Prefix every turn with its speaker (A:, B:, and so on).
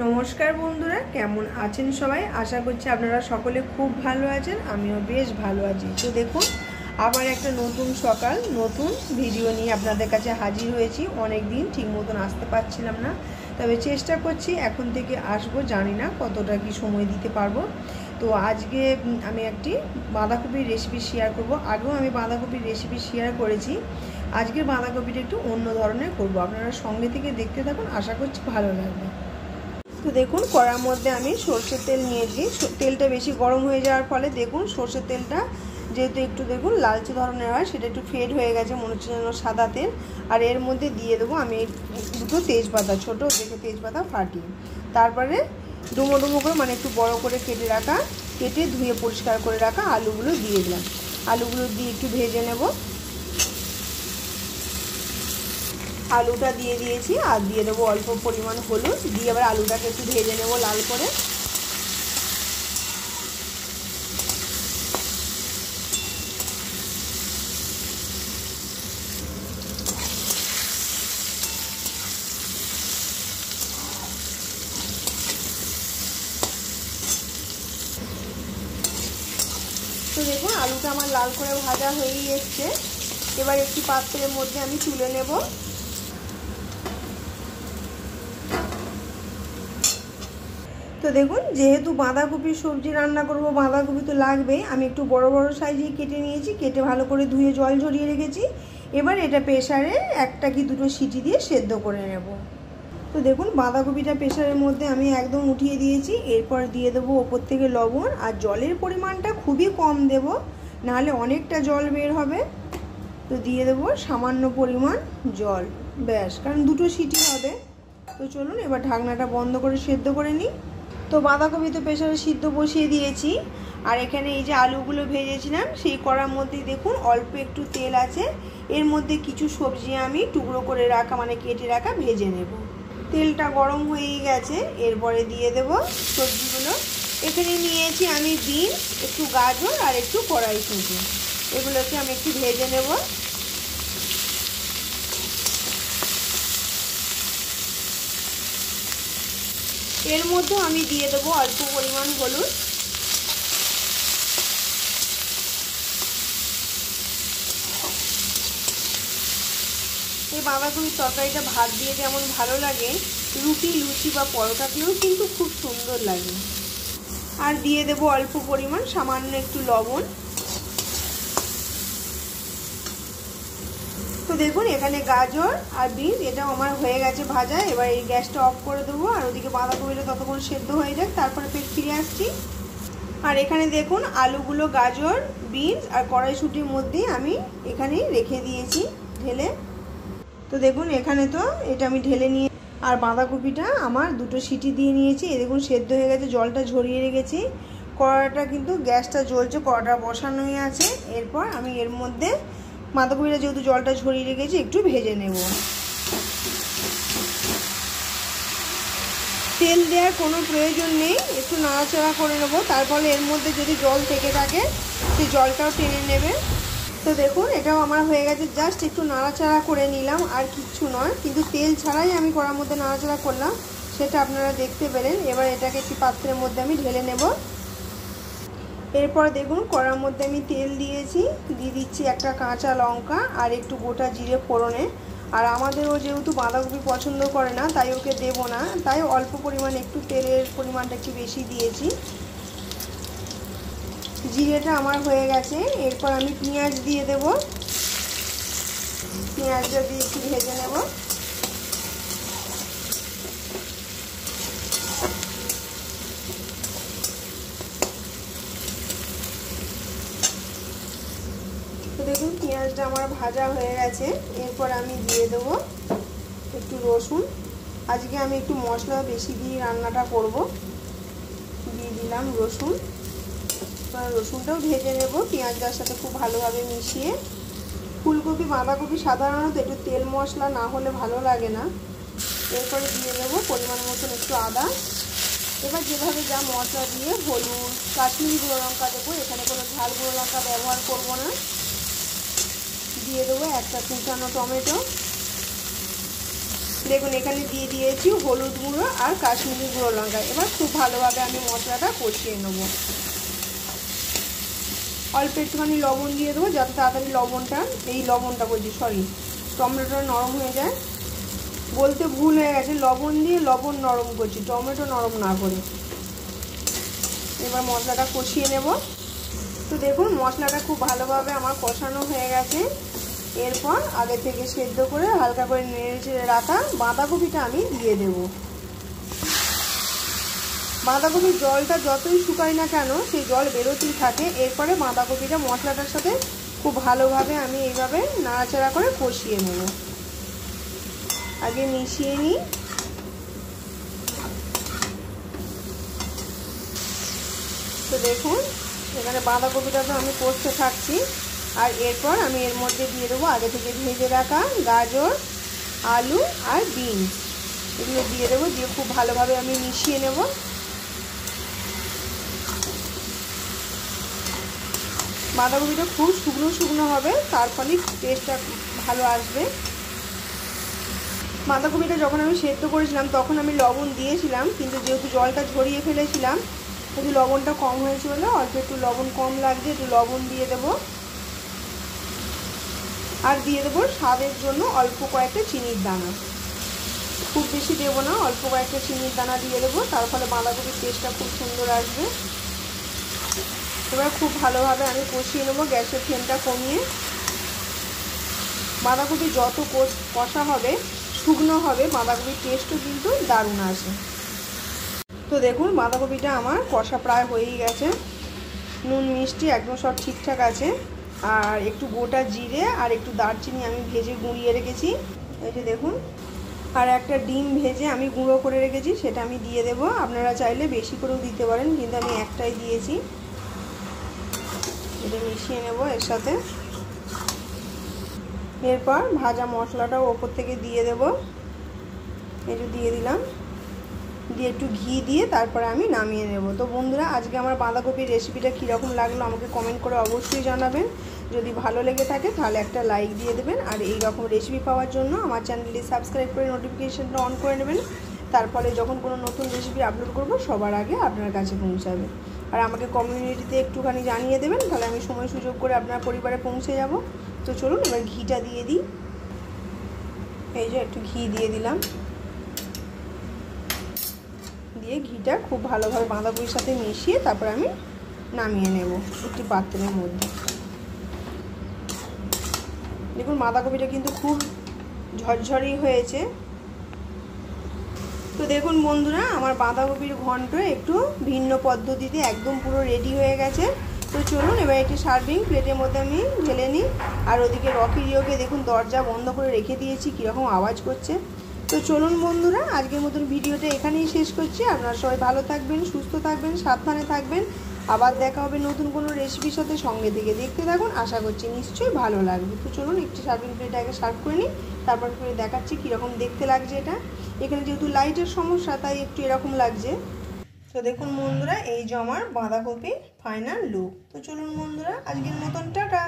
A: নমস্কার বন্ধুরা, কেমন আছেন সবাই? আশা করছি আপনারা সকলে খুব ভালো আছেন। আমিও বেশ ভালো আছি। তো দেখুন, আবার একটা নতুন সকাল নতুন ভিডিও নিয়ে আপনাদের কাছে হাজির হয়েছি। অনেক দিন ঠিক মতন আসতে পারছিলাম না, তবে চেষ্টা করছি এখন থেকে আসবো। জানি না কতটা কি সময় দিতে পারবো। তো আজকে আমি একটি বাঁধাকপির রেসিপি শেয়ার করব। আগেও আমি বাঁধাকপির রেসিপি শেয়ার করেছি। আজকের বাঁধাকপিটা একটু অন্য ধরনের করব। আপনারা সঙ্গে থেকে দেখতে থাকুন, আশা করছি ভালো লাগবে। তো দেখুন, কড়ার মধ্যে আমি সরষের তেল নিয়েছি। তেলটা বেশি গরম হয়ে যাওয়ার ফলে দেখুন সরষের তেলটা যেহেতু একটু দেখুন লালচে ধরনের হয়, সেটা একটু ফেড হয়ে গেছে, মনে হচ্ছে যেন সাদা তেল। আর এর মধ্যে দিয়ে দেবো আমি দুটো তেজপাতা, ছোটো দেখে তেজপাতা ফাটিয়ে, তারপরে ডুমো ডুমো করে মানে একটু বড় করে কেটে ধুয়ে পরিষ্কার করে রাখা আলুগুলো দিয়ে দিলাম। আলুগুলো দিয়ে একটু ভেজে নেব। আলুটা দিয়ে দিয়েছি, আর দিয়ে দেবো অল্প পরিমাণ হলুদ, দিয়ে আবার আলুটাকে একটু ভেজে নেব লাল করে। তো দেখুন, আলুটা আমার লাল করে ভাজা হয়েই এসছে। এবার একটি পাত্রের মধ্যে আমি তুলে নেব। তো দেখুন, যেহেতু বাঁধাকপির সবজি রান্না করব, বাঁধাকপি তো লাগবেই। আমি একটু বড় বড় সাইজেই কেটে নিয়েছি, কেটে ভালো করে ধুয়ে জল ঝরিয়ে রেখেছি। এবার এটা প্রেসারে একটা কি দুটো সিটি দিয়ে সেদ্ধ করে নেব। তো দেখুন, বাঁধাকপিটা প্রেসারের মধ্যে আমি একদম উঠিয়ে দিয়েছি। এরপর দিয়ে দেবো ওপর থেকে লবণ, আর জলের পরিমাণটা খুবই কম দেব, নাহলে অনেকটা জল বের হবে। তো দিয়ে দেবো সামান্য পরিমাণ জল, ব্যাস, কারণ দুটো সিটি হবে। তো চলুন এবার ঢাকনাটা বন্ধ করে সেদ্ধ করে নিই। তো বাঁধাকপি তো প্রেসারে সিদ্ধ বসিয়ে দিয়েছি। আর এখানে এই যে আলুগুলো ভেজেছিলাম, সেই কড়ার মধ্যেই দেখুন অল্প একটু তেল আছে। এর মধ্যে কিছু সবজি আমি টুকরো করে রাখা মানে কেটে রাখা ভেজে নেব। তেলটা গরম হয়েই গেছে, এরপরে দিয়ে দেব সবজিগুলো। এখানে নিয়েছি আমি বিনস, একটু গাজর আর একটু কড়াইশুঁটি। এগুলোকে আমি একটু ভেজে নেব। এর মধ্যে আমি দিয়ে দেবো অল্প পরিমাণ হলুদ। এই বাঁধাকপির তরকারিটা ভাত দিয়ে যেমন ভালো লাগে, রুটি লুচি বা পরোটা দিয়েও কিন্তু খুব সুন্দর লাগে। আর দিয়ে দেবো অল্প পরিমাণ সামান্য একটু লবণ। তো দেখুন, এখানে গাজর আর বিনস এটাও আমার হয়ে গেছে ভাজা। এবার এই গ্যাসটা অফ করে দেবো, আর ওদিকে বাঁধাকপিটা ততক্ষণ সেদ্ধ হয়ে যাক, তারপরে ফিরে আসছি। আর এখানে দেখুন আলুগুলো গাজর বিনস আর কড়াইশুঁটির মধ্যে আমি এখানে রেখে দিয়েছি ঢেলে। তো দেখুন, এখানে তো এটা আমি ঢেলে নিয়ে, আর বাঁধাকপিটা আমার দুটো সিটি দিয়ে নিয়েছি। এ দেখুন সেদ্ধ হয়ে গেছে, জলটা ঝরিয়ে রেখেছি। কড়াটা কিন্তু গ্যাসটা জ্বলছে, কড়াটা বসানোই আছে। এরপর আমি এর মধ্যে বাঁধাকপিটা যেহেতু জলটা ঝরিয়ে রেখেছি, একটু ভেজে নেব। তেল দেওয়ার কোনো প্রয়োজন নেই, একটু নাড়াচাড়া করে নেবো। তার ফলে এর মধ্যে যদি জল থেকে থাকে সেই জলটাও টেনে নেবে। তো দেখুন, এটাও আমার হয়ে গেছে, জাস্ট একটু নাড়াচাড়া করে নিলাম, আর কিচ্ছু নয়। কিন্তু তেল ছাড়াই আমি কড়ার মধ্যে নাড়াচাড়া করলাম, সেটা আপনারা দেখতে পেলেন। এবার এটাকে একটি পাত্রের মধ্যে আমি ঢেলে নেব। এরপর দেখুন, কড়ার মধ্যে আমি তেল দিয়েছি, দিয়ে দিচ্ছি একটা কাঁচা লঙ্কা আর একটু গোটা জিরে ফোড়নে। আর আমাদেরও যেহেতু বাঁধাকপি পছন্দ করে না, তাই ওকে দেব না, তাই অল্প পরিমাণে একটু তেলের পরিমাণটা একটু বেশি দিয়েছি। জিরেটা আমার হয়ে গেছে। এরপর আমি পেঁয়াজ দিয়ে দেব। পেঁয়াজটা দিয়ে একটু ভেজে নেব। তো দেখুন, পেঁয়াজটা আমার ভাজা হয়ে গেছে। এরপর আমি দিয়ে দেবো একটু রসুন। আজকে আমি একটু মশলা বেশি দিয়ে রান্নাটা করব। দিয়ে দিলাম রসুন। রসুনটাও ভেজে নেব পেঁয়াজটার সাথে খুব ভালোভাবে মিশিয়ে। ফুলকপি বাঁধাকপি সাধারণত একটু তেল মশলা না হলে ভালো লাগে না। এরপরে দিয়ে দেবো পরিমাণ মতন একটু আদা। এবার যেভাবে যা মশলা দিয়ে হলুদ, কাশ্মীরি গুঁড়ো লঙ্কা দেবো, এখানে কোনো ঝাল গুঁড়ো লঙ্কা ব্যবহার করব না। দিয়ে দেবো একটা কুচানো টমেটো। দেখুন এখানে দিয়ে দিয়েছি হলুদ গুঁড়ো আর কাশ্মীরি গুঁড়ো লঙ্কা। এবার খুব ভালোভাবে আমি মশলাটা কষিয়ে নেব। অল্প একটুখানি লবণ দিয়ে দেবো যাতে তাড়াতাড়ি লবণটা বলছি সরি টমেটোটা নরম হয়ে যায়। বলতে ভুল হয়ে গেছে, লবণ দিয়ে লবণ নরম করছি, টমেটো নরম না করে। এবার মশলাটা কষিয়ে নেব। তো দেখুন মশলাটা খুব ভালোভাবে আমার কষানো হয়ে গেছে। এরপর আগে থেকে সেদ্ধ করে হালকা করে নেড়ে চেড়ে রাখা বাঁধাকপিটা আমি দিয়ে দেব। বাঁধাকপির জলটা যতই শুকায় না কেন সেই জল বেরোতেই থাকে। এরপরে বাঁধাকপিটা মশলাটার সাথে খুব ভালোভাবে আমি এইভাবে নাড়াচাড়া করে কষিয়ে নেব। আগে মিশিয়ে নিই। তো দেখুন এখানে বাঁধাকপিটা তো আমি কষতে থাকছি। আর এরপর আমি এর মধ্যে দিয়ে দেবো আগে থেকে ভেজে রাখা গাজর, আলু আর বিনস, এগুলো দিয়ে দেবো। দিয়ে খুব ভালোভাবে আমি মিশিয়ে নেব। বাঁধাকপিটা খুব শুকনো শুকনো হবে, তার ফলে টেস্টটা ভালো আসবে। বাঁধাকপিটা যখন আমি সেদ্ধ করেছিলাম তখন আমি লবণ দিয়েছিলাম, কিন্তু যেহেতু জলটা ঝরিয়ে ফেলেছিলাম একটু লবণটা কম হয়েছে বলে অল্প একটু লবণ কম লাগছে, একটু লবণ দিয়ে দেবো। আর দিয়ে দেবো স্বাদের জন্য অল্প কয়েকটা চিনির দানা, খুব বেশি দেবো না, অল্প কয়েকটা চিনির দানা দিয়ে দেবো, তার ফলে বাঁধাকপির টেস্টটা খুব সুন্দর আসবে। এবার খুব ভালোভাবে আমি কষিয়ে নেবো গ্যাসের ফ্লেমটা কমিয়ে। বাঁধাকপি যত কষা হবে শুকনো হবে বাঁধাকপির টেস্টও কিন্তু দারুণ আসে। তো দেখুন বাঁধাকপিটা আমার কষা প্রায় হয়েই গেছে, নুন মিষ্টি একদম সব ঠিকঠাক আছে। আর একটু গোটা জিরে আর একটু দারচিনি আমি ভেজে গুঁড়িয়ে রেখেছি, এই যে দেখুন। আর একটা ডিম ভেজে আমি গুঁড়ো করে রেখেছি, সেটা আমি দিয়ে দেব। আপনারা চাইলে বেশি করেও দিতে পারেন, কিন্তু আমি একটাই দিয়েছি। এটা মিশিয়ে নেব এর সাথে। এরপর ভাজা মশলাটাও ওপর থেকে দিয়ে দেব, এই যে দিয়ে দিলাম। দিয়ে একটু ঘি দিয়ে তারপরে আমি নামিয়ে নেব। তো বন্ধুরা আজকে আমার বাঁধাকপির রেসিপিটা কীরকম লাগলো আমাকে কমেন্ট করে অবশ্যই জানাবেন। যদি ভালো লেগে থাকে তাহলে একটা লাইক দিয়ে দেবেন। আর এই রকম রেসিপি পাওয়ার জন্য আমার চ্যানেলটি সাবস্ক্রাইব করে নোটিফিকেশানটা অন করে নেবেন। তার ফলে যখন কোনো নতুন রেসিপি আপলোড করব সবার আগে আপনার কাছে পৌঁছাবে। আর আমাকে কমিউনিটিতে একটুখানি জানিয়ে দেবেন, তাহলে আমি সময় সুযোগ করে আপনার পরিবারে পৌঁছে যাব। তো চলুন এবার ঘিটা দিয়ে দিই। এই যে একটু ঘি দিয়ে দিলাম, দিয়ে ঘিটা খুব ভালোভাবে বাঁধাকপির সাথে মিশিয়ে তারপর আমি নামিয়ে নেব একটি পাত্রের মধ্যে। দেখুন বাঁধাকপিটা কিন্তু খুব ঝরঝরি হয়েছে। তো দেখুন বন্ধুরা আমার বাঁধাকপির ঘন্ট একটু ভিন্ন পদ্ধতিতে একদম পুরো রেডি হয়ে গেছে। তো চলুন এবার একটি সার্ভিং প্লেটের মধ্যে আমি ঢেলে নিই। আর ওদিকে রকি রিওকে দেখুন দরজা বন্ধ করে রেখে দিয়েছি, কীরকম আওয়াজ করছে। তো চলুন বন্ধুরা আজকের মতন ভিডিওটা এখানেই শেষ করছি। আপনারা সবাই ভালো থাকবেন, সুস্থ থাকবেন, সাবধানে থাকবেন। আবার দেখা হবে নতুন কোনো রেসিপির সাথে, সঙ্গে থেকে দেখতে থাকুন, আশা করছি নিশ্চয়ই ভালো লাগবে। তো চলুন একটি সার্ভিং প্লেটে আগে সার্ভ করে নিই, তারপর করে দেখাচ্ছি কীরকম দেখতে লাগছে এটা। এখানে যেহেতু লাইটের সমস্যা তাই একটু এরকম লাগছে। তো দেখুন বন্ধুরা এই যে আমার বাঁধাকপি ফাইনাল লুক। তো চলুন বন্ধুরা আজকের মতন টাটা।